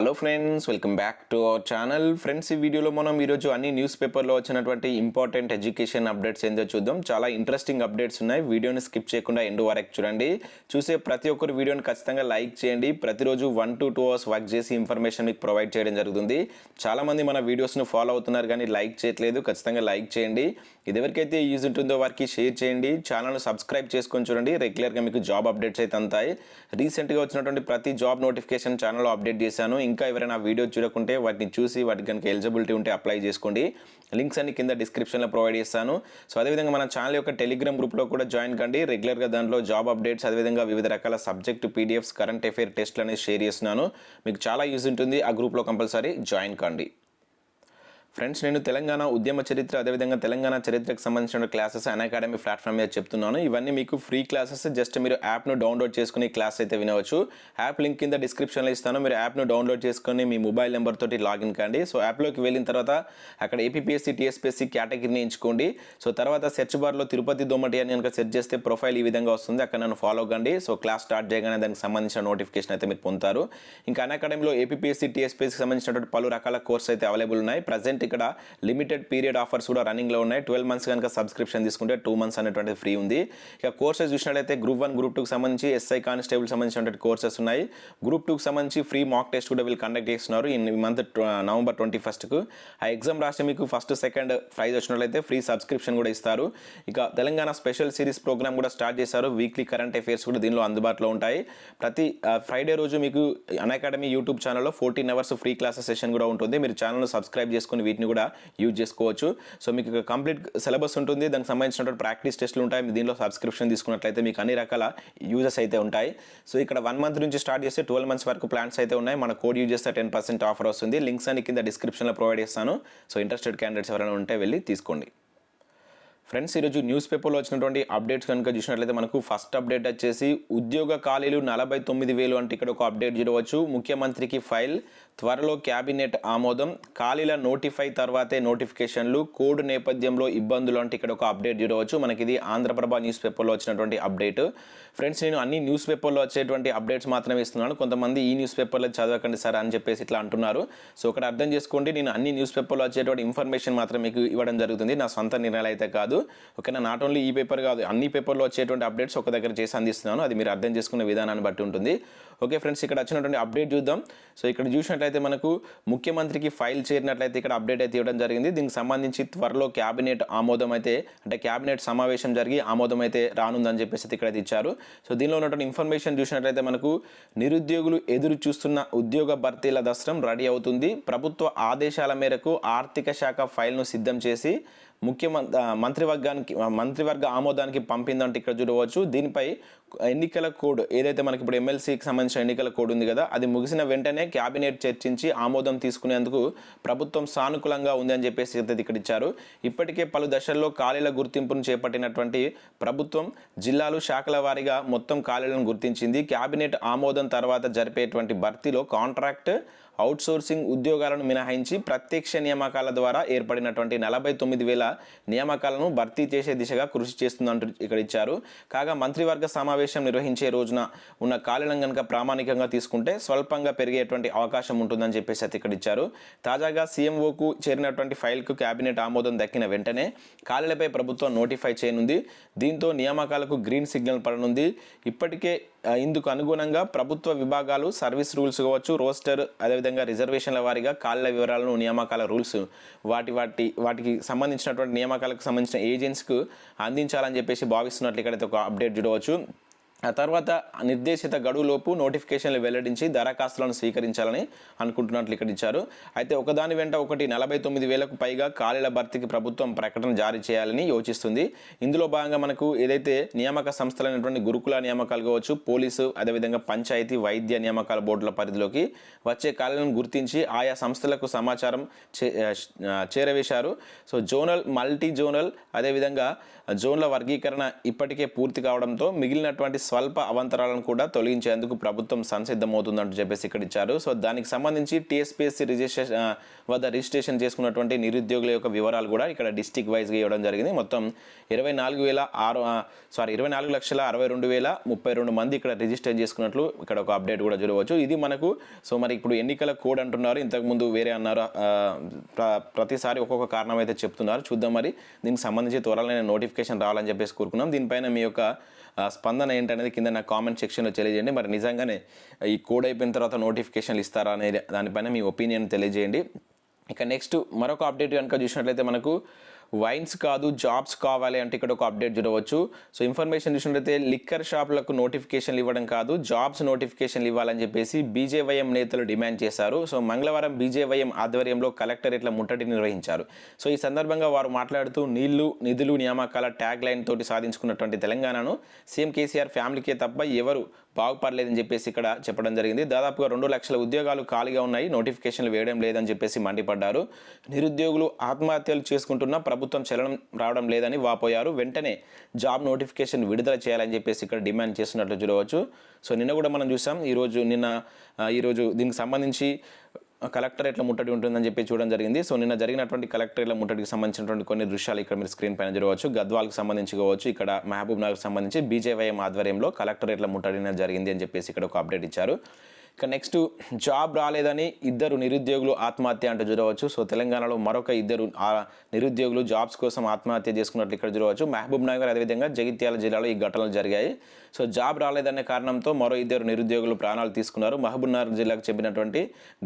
Hello friends, welcome back to our channel. Friends, ఈ వీడియోలో మనం ఈరోజు అన్ని న్యూస్ పేపర్లో వచ్చినటువంటి ఇంపార్టెంట్ ఎడ్యుకేషన్ అప్డేట్స్ ఏందో చూద్దాం. చాలా ఇంట్రెస్టింగ్ అప్డేట్స్ ఉన్నాయి. వీడియోని స్కిప్ చేయకుండా ఎండ్ వరకు చూడండి. చూసే ప్రతి ఒక్కరు వీడియోని ఖచ్చితంగా లైక్ చేయండి. ప్రతిరోజు 1 to 2 అవర్స్ వర్క్ చేసి ఇన్ఫర్మేషన్ మీకు ప్రొవైడ్ చేయడం జరుగుతుంది. చాలామంది మన వీడియోస్ను ఫాలో అవుతున్నారు కానీ లైక్ చేయట్లేదు. ఖచ్చితంగా లైక్ చేయండి. ఇది ఎవరికైతే యూజ్ ఉంటుందో వారికి షేర్ చేయండి. ఛానల్ను సబ్స్క్రైబ్ చేసుకొని చూడండి. రెగ్యులర్గా మీకు జాబ్ అప్డేట్స్ అయితే అంతాయి. రీసెంట్గా వచ్చినటువంటి ప్రతి జాబ్ నోటిఫికేషన్ ఛానల్లో అప్డేట్ చేశాను. ఇంకా ఎవరైనా వీడియో చూడకుంటే వాటిని చూసి వాటికి కనుక ఎలిజిబిలిటీ ఉంటే అప్లై చేసుకోండి. లింక్స్ అన్ని కింద డిస్క్రిప్షన్లో ప్రొవైడ్ చేస్తాను. సో అదేవిధంగా మన ఛానల్ యొక్క టెలిగ్రామ్ గ్రూప్లో కూడా జాయిన్ కండి. రెగ్యులర్గా దాంట్లో జాబ్ అప్డేట్స్, అదేవిధంగా వివిధ రకాల సబ్జెక్టు పీడిఎఫ్స్, కరెంట్ అఫైర్ టెస్ట్లు అనేది షేర్ చేస్తున్నాను. మీకు చాలా యూజ్ ఉంటుంది. ఆ గ్రూప్లో కంపల్సరీ జాయిన్ కండి. ఫ్రెండ్స్, నేను తెలంగాణ ఉద్యమ చరిత్ర, అదేవిధంగా తెలంగాణ చరిత్రకు సంబంధించిన క్లాసెస్ అకాడమీ ప్లాట్ఫామ్ మీద చెప్తున్నాను. ఇవన్నీ మీకు ఫ్రీ క్లాసెస్. జస్ట్ మీరు యాప్ను డౌన్లోడ్ చేసుకుని క్లాస్ అయితే వినవచ్చు. యాప్ లింక్ కింద డిస్క్రిప్షన్లో ఇస్తాను. మీరు యాప్ను డౌన్లోడ్ చేసుకొని మీ మొబైల్ నెంబర్ తోటి లాగిన్ కండి. సో యాప్లోకి వెళ్ళిన తర్వాత అక్కడ ఏపీఎస్సీ, టీఎస్పీఎస్సీ కేటగిరీని ఎంచుకోండి. సో తర్వాత సెర్చ్ బార్లో తిరుపతి దోమటి అని కనుక సెర్చ్ చేస్తే ప్రొఫైల్ ఈ విధంగా వస్తుంది. అక్కడ నన్ను ఫాలో కండి. సో క్లాస్ స్టార్ట్ చేయగానే దానికి సంబంధించిన నోటిఫికేషన్ అయితే మీరు పొందుతారు. ఇంకా అకాడమీలో ఏపీఎస్సీ, టీఎస్పీఎస్సీకి సంబంధించినటువంటి పలు రకాల కోర్స్ అయితే అవైలబుల్ ఉన్నాయి. ప్రజెంట్ ఇక్కడ లిమిటెడ్ పీరియడ్ ఆఫర్స్ కూడా రన్నింగ్లో ఉన్నాయి. 12 months కనుక సబ్స్క్రిప్షన్ తీసుకుంటే 2 months అనేటువంటిది ఫ్రీ ఉంది. ఇక కోర్సెస్ చూసినట్లయితే గ్రూప్ 1, గ్రూప్ 2కి సంబంధించి ఎస్ఐ కానిస్టేబుల్ సంబంధించినటువంటి కోర్సెస్ ఉన్నాయి. గ్రూప్ 2కి సంబంధించి ఫ్రీ మాక్ టెస్ట్ కూడా వీళ్ళు కండక్ట్ చేస్తున్నారు ఈ మంత్ November 21కు. ఆ ఎగ్జామ్ రాస్తే మీకు ఫస్ట్, సెకండ్ ప్రైజ్ వచ్చినట్లయితే ఫ్రీ సబ్స్క్రిప్షన్ కూడా ఇస్తారు. ఇక తెలంగాణ స్పెషల్ సిరీస్ ప్రోగ్రామ్ కూడా స్టార్ట్ చేశారు. వీక్లీ కరెంట్ అఫైర్స్ కూడా దీనిలో అందుబాటులో ఉంటాయి. ప్రతి ఫ్రైడే రోజు మీకు అకాడమీ యూట్యూబ్ ఛానల్లో 14 hours ఫ్రీ క్లాసెస్ సెషన్ కూడా ఉంటుంది. మీరు ఛానల్ను సబ్స్క్రైబ్ చేసుకుని వీటిని కూడా యూజ్ చేసుకోవచ్చు. సో మీకు కంప్లీట్ సిలబస్ ఉంటుంది. దానికి సంబంధించినటువంటి ప్రాక్టీస్ టెస్ట్లు ఉంటాయి. దీనిలో సబ్స్క్రిప్షన్ తీసుకున్నట్లయితే మీకు అన్ని రకాల యూజెస్ అయితే ఉంటాయి. సో ఇక్కడ 1 month నుంచి స్టార్ట్ చేస్తే 12 months వరకు ప్లాన్స్ అయితే ఉన్నాయి. మన కోడ్ యూజ్ చేస్తే 10% ఆఫర్ వస్తుంది. లింక్స్ అన్ని కింద డిస్క్రిప్షన్లో ప్రొవైడ్ చేస్తాను. సో ఇంట్రెస్టెడ్ క్యాండిడేట్స్ ఎవరైనా ఉంటే వెళ్ళి తీసుకోండి. ఫ్రెండ్స్, ఈరోజు న్యూస్ పేపర్లో వచ్చినటువంటి అప్డేట్స్ కనుక చూసినట్లయితే మనకు ఫస్ట్ అప్డేట్ వచ్చేసి ఉద్యోగ ఖాళీలు 49,000 అంటే ఇక్కడ ఒక అప్డేట్ చూడవచ్చు. ముఖ్యమంత్రికి ఫైల్, త్వరలో క్యాబినెట్ ఆమోదం, ఖాళీల నోటిఫై తర్వాతే నోటిఫికేషన్లు, కోడ్ నేపథ్యంలో ఇబ్బందులు అంటే ఇక్కడ ఒక అప్డేట్ చూడవచ్చు. మనకి ఇది ఆంధ్రప్రభ న్యూస్ పేపర్లో వచ్చినటువంటి అప్డేట్. ఫ్రెండ్స్, నేను అన్ని న్యూస్ పేపర్లో వచ్చేటువంటి అప్డేట్స్ మాత్రమే ఇస్తున్నాను. కొంతమంది ఈ న్యూస్ పేపర్లో చదవకండి సార్ అని చెప్పేసి ఇట్లా అంటున్నారు. సో ఒకటి అర్థం చేసుకోండి, నేను అన్ని న్యూస్ పేపర్లో వచ్చేటువంటి ఇన్ఫర్మేషన్ మాత్రం మీకు ఇవ్వడం జరుగుతుంది. నా సొంత నిర్ణయాలు అయితే కాదు. ఓకేనా? నాట్ ఓన్లీ ఈ పేపర్ కాదు, అన్ని పేపర్లో వచ్చేటువంటి అప్డేట్స్ ఒక దగ్గర చేసి అందిస్తున్నాను. అది మీరు అర్థం చేసుకునే విధానాన్ని బట్టి ఉంటుంది. ఓకే ఫ్రెండ్స్, ఇక్కడ వచ్చినటువంటి అప్డేట్ చూద్దాం. సో ఇక్కడ చూసినట్లయితే మనకు ముఖ్యమంత్రికి ఫైల్ చేరినట్లయితే ఇక్కడ అప్డేట్ అయితే ఇవ్వడం జరిగింది. దీనికి సంబంధించి త్వరలో క్యాబినెట్ ఆమోదం అయితే, అంటే క్యాబినెట్ సమావేశం జరిగి ఆమోదం అయితే రానుందని చెప్పేసి ఇక్కడ ఇచ్చారు. సో దీనిలో ఉన్నటువంటి ఇన్ఫర్మేషన్ చూసినట్లయితే మనకు నిరుద్యోగులు ఎదురు చూస్తున్న ఉద్యోగ భర్తీల దస్త్రం రెడీ అవుతుంది. ప్రభుత్వ ఆదేశాల మేరకు ఆర్థిక శాఖ ఫైల్ను సిద్ధం చేసి మంత్రివర్గ ఆమోదానికి పంపిందంటే ఇక్కడ చూడవచ్చు. దీనిపై ఎన్నికల కోడ్ ఏదైతే మనకి ఇప్పుడు ఎమ్మెల్సీకి సంబంధించిన ఎన్నికల కోడ్ ఉంది కదా, అది ముగిసిన వెంటనే క్యాబినెట్ చర్చించి ఆమోదం తీసుకునేందుకు ప్రభుత్వం సానుకూలంగా ఉంది అని చెప్పేసి ఇక్కడ ఇచ్చారు. ఇప్పటికే పలు దశల్లో ఖాళీల గుర్తింపును చేపట్టినటువంటి ప్రభుత్వం జిల్లాలు, శాఖల వారీగా మొత్తం ఖాళీలను గుర్తించింది. క్యాబినెట్ ఆమోదం తర్వాత జరిపేటువంటి భర్తీలో కాంట్రాక్ట్, అవుట్సోర్సింగ్ ఉద్యోగాలను మినహాయించి ప్రత్యక్ష నియామకాల ద్వారా ఏర్పడినటువంటి 49,000 నియామకాలను భర్తీ చేసే దిశగా కృషి చేస్తుందంటూ ఇక్కడ ఇచ్చారు. కాగా మంత్రివర్గ సమావేశం నిర్వహించే రోజున ఉన్న ఖాళీలను కనుక ప్రామాణికంగా తీసుకుంటే స్వల్పంగా పెరిగేటువంటి అవకాశం ఉంటుందని చెప్పేసి ఇక్కడ ఇచ్చారు. తాజాగా సీఎంఓకు చేరినటువంటి ఫైల్కు క్యాబినెట్ ఆమోదం దక్కిన వెంటనే ఖాళీలపై ప్రభుత్వం నోటిఫై చేయనుంది. దీంతో నియామకాలకు గ్రీన్ సిగ్నల్ పడనుంది. ఇప్పటికే ఇందుకు అనుగుణంగా ప్రభుత్వ విభాగాలు సర్వీస్ రూల్స్ కావచ్చు, రోస్టర్, అదేవిధంగా రిజర్వేషన్ల వారీగా ఖాళీల వివరాలను, నియామకాల రూల్స్ వాటికి సంబంధించినటువంటి నియామకాలకు సంబంధించిన ఏజెన్సీకు అందించాలని చెప్పేసి భావిస్తున్నట్లు ఇక్కడైతే ఒక అప్డేట్ చూడవచ్చు. ఆ తర్వాత నిర్దేశిత గడువులోపు నోటిఫికేషన్లు వెల్లడించి దరఖాస్తులను స్వీకరించాలని అనుకుంటున్నట్లు ఇక్కడ ఇచ్చారు. అయితే ఒకదాని వెంట ఒకటి 49,000కు పైగా ఖాళీల భర్తీకి ప్రభుత్వం ప్రకటన జారీ చేయాలని యోచిస్తుంది. ఇందులో భాగంగా మనకు ఏదైతే నియామక సంస్థలైనటువంటి గురుకుల నియామకాలు కావచ్చు, పోలీసు, అదేవిధంగా పంచాయతీ, వైద్య నియామకాల బోర్డుల పరిధిలోకి వచ్చే ఖాళీలను గుర్తించి ఆయా సంస్థలకు సమాచారం చేరవేశారు. సో జోనల్, మల్టీ జోనల్, అదేవిధంగా జోన్ల వర్గీకరణ ఇప్పటికే పూర్తి కావడంతో మిగిలినటువంటి స్వల్ప అవంతరాలను కూడా తొలగించేందుకు ప్రభుత్వం సంసిద్ధమవుతుందంటూ చెప్పేసి ఇక్కడ ఇచ్చారు. సో దానికి సంబంధించి టీఎస్పీఎస్సీ వద్ద రిజిస్ట్రేషన్ చేసుకున్నటువంటి నిరుద్యోగుల యొక్క వివరాలు కూడా ఇక్కడ డిస్టిక్ వైజ్గా ఇవ్వడం జరిగింది. మొత్తం 24,62,32 మంది ఇక్కడ రిజిస్టర్ చేసుకున్నట్లు ఇక్కడ ఒక అప్డేట్ కూడా చూడవచ్చు. ఇది మనకు సో మరి ఇప్పుడు ఎన్నికల కోడ్ అంటున్నారు, ఇంతకుముందు వేరే అన్నారు. ప్రతిసారి ఒక్కొక్క కారణం అయితే చెప్తున్నారు. చూద్దాం మరి దీనికి సంబంధించి త్వరలోనే నోటిఫికేషన్ రావాలని చెప్పేసి కోరుకున్నాం. దీనిపైన మీ యొక్క స్పందన ఏంటనేది కింద నా కామెంట్ సెక్షన్లో తెలియజేయండి. మరి నిజంగానే ఈ కోడ్ అయిపోయిన తర్వాత నోటిఫికేషన్లు ఇస్తారా అనేది దానిపైన మీ ఒపీనియన్ తెలియజేయండి. ఇక నెక్స్ట్ మరొక అప్డేట్ కనుక చూసినట్లయితే మనకు వైన్స్ కాదు జాబ్స్ కావాలి అంటే ఇక్కడ ఒక అప్డేట్ చూడవచ్చు. సో ఇన్ఫర్మేషన్ చూసినట్లయితే లిక్కర్ షాపులకు నోటిఫికేషన్లు ఇవ్వడం కాదు, జాబ్స్ నోటిఫికేషన్లు ఇవ్వాలని చెప్పేసి బీజేవైఎం నేతలు డిమాండ్ చేశారు. సో మంగళవారం బీజేవైఎం ఆధ్వర్యంలో కలెక్టరేట్ల ముట్టడి నిర్వహించారు. సో ఈ సందర్భంగా వారు మాట్లాడుతూ నీళ్లు నిధులు నియామకాల ట్యాగ్ లైన్ తోటి సాధించుకున్నటువంటి తెలంగాణను సీఎం కేసీఆర్ ఫ్యామిలీకే తప్ప ఎవరు బాగుపడలేదని చెప్పేసి ఇక్కడ చెప్పడం జరిగింది. దాదాపుగా 2 లక్షల ఉద్యోగాలు ఖాళీగా ఉన్నాయి, నోటిఫికేషన్లు వేయడం లేదని చెప్పేసి మండిపడ్డారు. నిరుద్యోగులు ఆత్మహత్యలు చేసుకుంటున్నా ప్రభుత్వం చలనం రావడం లేదని వాపోయారు. వెంటనే జాబ్ నోటిఫికేషన్ విడుదల చేయాలని చెప్పేసి ఇక్కడ డిమాండ్ చేస్తున్నట్లు చూడవచ్చు. సో నిన్న కూడా మనం చూసాం, ఈరోజు దీనికి సంబంధించి కలెక్టరేట్ల ముట్టడి ఉంటుందని చెప్పి చూడడం జరిగింది. సో నిన్న జరిగినటువంటి కలెక్టరేట్ల ముట్టడికి సంబంధించినటువంటి కొన్ని దృశ్యాలు ఇక్కడ మీరు స్క్రీన్ పైన చూడవచ్చు. గద్వాల్కి సంబంధించి కావచ్చు, ఇక్కడ మహబూబ్ నగర్కి సంబంధించి బీజేవైఎం ఆధ్వర్యంలో కలెక్టరేట్ల ముట్టడి జరిగింది అని చెప్పేసి ఇక్కడ ఒక అప్డేట్ ఇచ్చారు. ఇక నెక్స్ట్ జాబ్ రాలేదని 2 నిరుద్యోగులు ఆత్మహత్య అంటూ చూడవచ్చు. సో తెలంగాణలో మరొక 2 నిరుద్యోగులు జాబ్స్ కోసం ఆత్మహత్య చేసుకున్నట్లు ఇక్కడ చూడవచ్చు. మహబూబ్ నగర్ అదేవిధంగా జగిత్యాల జిల్లాలో ఈ ఘటనలు జరిగాయి. సో జాబ్ రాలేదనే కారణంతో మరో 2 నిరుద్యోగులు ప్రాణాలు తీసుకున్నారు. మహబూబ్ నగర్ జిల్లాకు చెందినటువంటి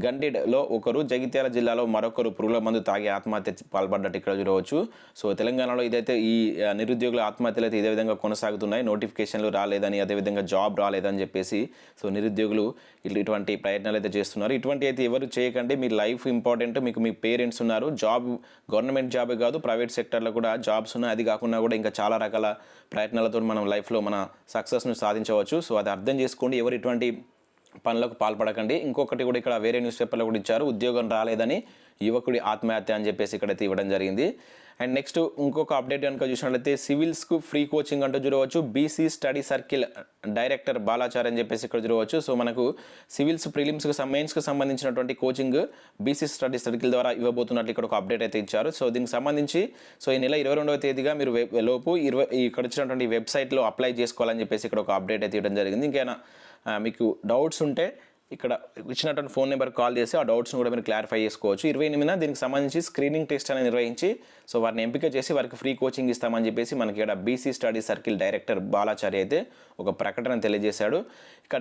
గండిడ్లో ఒకరు, జగిత్యాల జిల్లాలో మరొకరు పురుగుల మందు తాగి ఆత్మహత్య పాల్పడ్డట్టు ఇక్కడ చూడవచ్చు. సో తెలంగాణలో ఇదైతే ఈ నిరుద్యోగుల ఆత్మహత్యలు అయితే ఇదే విధంగా కొనసాగుతున్నాయి. నోటిఫికేషన్లు రాలేదని అదేవిధంగా జాబ్ రాలేదని చెప్పేసి సో నిరుద్యోగులు ఇటువంటి ప్రయత్నాలు అయితే చేస్తున్నారు. ఇటువంటి అయితే ఎవరు చేయకండి. మీ లైఫ్ ఇంపార్టెంట్. మీకు మీ పేరెంట్స్ ఉన్నారు. జాబ్ గవర్నమెంట్ జాబే కాదు, ప్రైవేట్ సెక్టర్లో కూడా జాబ్స్ ఉన్నాయి. అది కాకుండా కూడా ఇంకా చాలా రకాల ప్రయత్నాలతో మనం లైఫ్లో మన సక్సెస్ను సాధించవచ్చు. సో అది అర్థం చేసుకోండి. ఎవరు ఇటువంటి పనులకు పాల్పడకండి. ఇంకొకటి కూడా ఇక్కడ వేరే న్యూస్ పేపర్లో కూడా ఇచ్చారు, ఉద్యోగం రాలేదని యువకుడి ఆత్మహత్య అని చెప్పేసి ఇక్కడైతే ఇవ్వడం జరిగింది. అండ్ నెక్స్ట్ ఇంకొక అప్డేట్ కనుక చూసినట్లయితే సివిల్స్కు ఫ్రీ కోచింగ్ అంటూ చూడవచ్చు. బీసీ స్టడీ సర్కిల్ డైరెక్టర్ బాలాచార్ అని చెప్పేసి ఇక్కడ చూడవచ్చు. సో మనకు సివిల్స్ ప్రిలిమ్స్కి మెయిన్స్కి సంబంధించినటువంటి కోచింగ్ బీసీ స్టడీ సర్కిల్ ద్వారా ఇవ్వబోతున్నట్లు ఇక్కడ ఒక అప్డేట్ అయితే ఇచ్చారు. సో దీనికి సంబంధించి సో ఈ నెల 22వ తేదీగా మీరు లోపు ఇక్కడ వచ్చినటువంటి వెబ్సైట్లో అప్లై చేసుకోవాలని చెప్పేసి ఇక్కడ ఒక అప్డేట్ అయితే ఇవ్వడం జరిగింది. ఇంకైనా మీకు డౌట్స్ ఉంటే ఇక్కడ ఇచ్చినటువంటి ఫోన్ నెంబర్కి కాల్ చేసి ఆ డౌట్స్ని కూడా మీరు క్లారిఫై చేసుకోవచ్చు. 28న దీనికి సంబంధించి స్క్రీనింగ్ టెస్ట్ అనేది నిర్వహించి సో వారిని ఎంపిక చేసి వారికి ఫ్రీ కోచింగ్ ఇస్తామని చెప్పేసి మనకి ఇక్కడ BC study circle director Balachari అయితే ఒక ప్రకటన తెలియజేశాడు. ఇక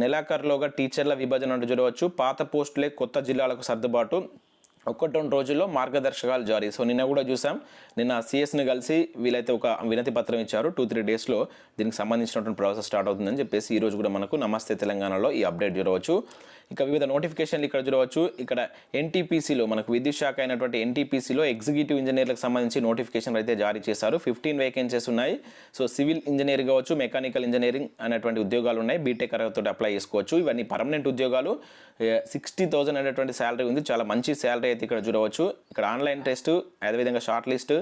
నెలాఖరులోగా టీచర్ల విభజన అంటూ చూడవచ్చు. పాత పోస్టులే కొత్త జిల్లాలకు సర్దుబాటు, 1-2 రోజుల్లో మార్గదర్శకాలు జారీ. సో నిన్న కూడా చూసాం, నిన్న సిఎస్ని కలిసి వీళ్ళైతే ఒక వినతి పత్రం ఇచ్చారు. 2-3 డేస్లో దీనికి సంబంధించినటువంటి ప్రాసెస్ స్టార్ట్ అవుతుందని చెప్పేసి ఈరోజు కూడా మనకు నమస్తే తెలంగాణలో ఈ అప్డేట్ చూడవచ్చు. ఇక వివిధ నోటిఫికేషన్లు ఇక్కడ చూడవచ్చు. ఇక్కడ ఎన్టీపీసీలో మనకు విద్యుత్ శాఖ అయినటువంటి ఎన్టీపీసీలో ఎగ్జిక్యూటివ్ ఇంజనీర్లకు సంబంధించి నోటిఫికేషన్ అయితే జారీ చేశారు. 15 వేకెన్సీస్ ఉన్నాయి. సో సివిల్ ఇంజనీర్ కావచ్చు, మెకానికల్ ఇంజనీరింగ్ అనేటువంటి ఉద్యోగాలు ఉన్నాయి. బీటెక్ అర్హతతో అప్లై చేసుకోవచ్చు. ఇవన్నీ పర్మనెంట్ ఉద్యోగాలు. 60,000 అనేటువంటి శాలరీ ఉంది. చాలా మంచి శాలరీ అయితే ఇక్కడ చూడవచ్చు. ఇక్కడ ఆన్లైన్ టెస్ట్ అదేవిధంగా షార్ట్ లిస్ట్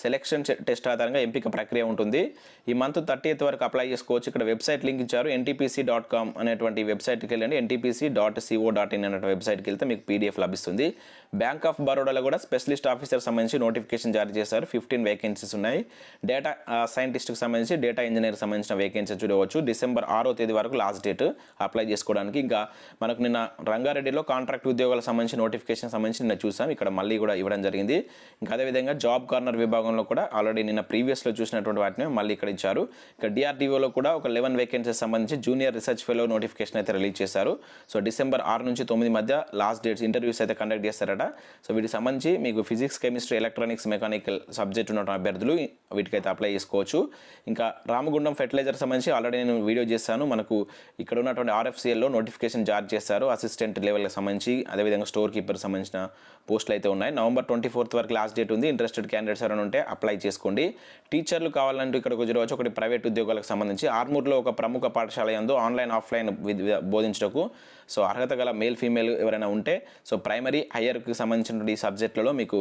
సెలెక్షన్ టెస్ట్ ఆధారంగా ఎంపిక ప్రక్రియ ఉంటుంది. ఈ మంత్ 30th వరకు అప్లై చేసుకోవచ్చు. ఇక్కడ వెబ్సైట్ లింక్ ఇచ్చారు, ntpc.com అనేటువంటి వెబ్సైట్కి వెళ్ళండి. ntpc.co.in అనేటువంటి వెబ్సైట్కి వెళ్తే మీకు పీడిఎఫ్ లభిస్తుంది. బ్యాంక్ ఆఫ్ బరోడాలో కూడా స్పెషలిస్ట్ ఆఫీసర్ సంబంధించి నోటిఫికేషన్ జారీ చేశారు. 15 వేకెన్సీస్ ఉన్నాయి. డేటా సైంటిస్ట్కి సంబంధించి డేటా ఇంజనీర్కి సంబంధించిన వేకెన్సీ చూడవచ్చు. డిసెంబర్ 6వ తేదీ వరకు లాస్ట్ డేట్ అప్లై చేసుకోవడానికి. ఇంకా మనకు నిన్న రంగారెడ్డిలో కాంట్రాక్ట్ ఉద్యోగాలకు సంబంధించి నోటిఫికేషన్ సంబంధించి నిన్న చూసాం. ఇక్కడ మళ్ళీ కూడా ఇవ్వడం జరిగింది. ఇంకా అదేవిధంగా జాబ్ కార్నర్ విభాగంలో కూడా ఆల్రెడీ నిన్న ప్రీవియస్లో చూసినటువంటి వాటిని మళ్ళీ ఇక్కడ ఇచ్చారు. ఇక డిఆర్డీఓలో కూడా ఒక 11 వేకెన్సీస్ సంబంధించి జూనియర్ రీసెర్చ్ ఫెలో నోటిఫికేషన్ అయితే రిలీజ్ చేశారు. సో డిసెంబర్ 6 నుంచి 9 మధ్య లాస్ట్ డేట్స్ ఇంటర్వ్యూస్ అయితే కండక్ట్ చేస్తారట. సో వీటికి సంబంధించి మీకు physics, chemistry, electronics, mechanical subject ఉన్న అభ్యర్థులు వీటికైతే అప్లై చేసుకోవచ్చు. ఇంకా రామగుండం ఫెర్టిలైజర్ సంబంధించి ఆల్రెడీ నేను వీడియో చేశాను. మనకు ఇక్కడ ఉన్నటువంటి ఆర్ఎఫ్సిఎల్లో నోటిఫికేషన్ జారీ చేస్తారు. అసిస్టెంట్ లెవెల్కి సంబంధించి అదేవిధంగా స్టోర్ కీపర్ సంబంధించిన పోస్టులు అయితే ఉన్నాయి. నవంబర్ 24th వరకు లాస్ట్ డేట్ ఉంది. ఇంట్రెస్టెడ్ క్యాండిడేట్స్ ఎవరైనా ఉంటే అప్లై చేసుకోండి. టీచర్లు కావాలంటే ఇక్కడ చూడవచ్చు. ఒకటి ప్రైవేట్ ఉద్యోగాలకు సంబంధించి ఆర్మూర్లో ఒక ప్రముఖ పాఠశాల యందు ఆన్లైన్ ఆఫ్లైన్ బోధించటకు సో అర్హత గల మేల్ ఫీమేల్ ఎవరైనా ఉంటే సో ప్రైమరీ హయ్యర్కి సంబంధించిన ఈ సబ్జెక్టులలో మీకు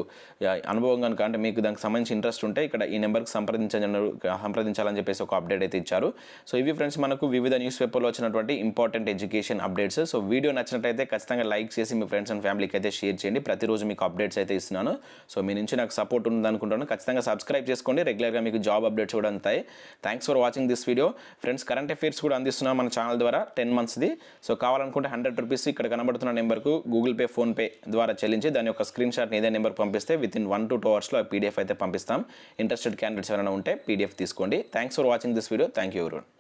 అనుభవం కనుక అంటే మీకు దానికి సంబంధించి ఇంట్రెస్ట్ ఉంటే ఇక్కడ ఈ నెంబర్కి సంప్రదించాలని చెప్పేసి ఒక అప్డేట్ అయితే ఇచ్చారు. సో ఇవి ఫ్రెండ్స్ మనకు వివిధ న్యూస్ పేపర్లో వచ్చినటువంటి important education updates. So video నచ్చినట్లయితే ఖచ్చితంగా లైక్ చేసి మీ ఫ్రెండ్స్ అండ్ ఫ్యామిలీకి అయితే షేర్ చేయండి. ప్రతిరోజు మీకు అప్డేట్స్ అయితే ఇస్తున్నాను. సో మీ నుంచి నాకు సపోర్ట్ ఉందనుకుంటాను. ఖచ్చితంగా సబ్స్క్రైబ్ చేసుకోండి. రెగ్యులర్గా మీకు జాబ్ అప్డేట్స్ కూడా అందుతాయి. Thanks for watching this video friends. Current affairs కూడా అందిస్తున్నాం మన ఛానల్ ద్వారా 10 monthsది. సో కావాలనుకుంటే 100 రూపీస్ ఇక్కడ కనబడుతున్న నెంబర్కు గూగుల్ పే, ఫోన్పే ద్వారా చెల్లించి దాని యొక్క స్క్రీన్ షాట్ని ఇదే నెంబర్కి పంపిస్తే వితిన్ 1 to 2 hours పీడిఎఫ్ అయితే పంపిస్తాం. ఇంట్రెస్టెడ్ క్యాండిడేట్స్ ఎవరైనా ఉంటే పీడిఎఫ్ తీసుకోండి. Thanks for watching this video. Thank you everyone.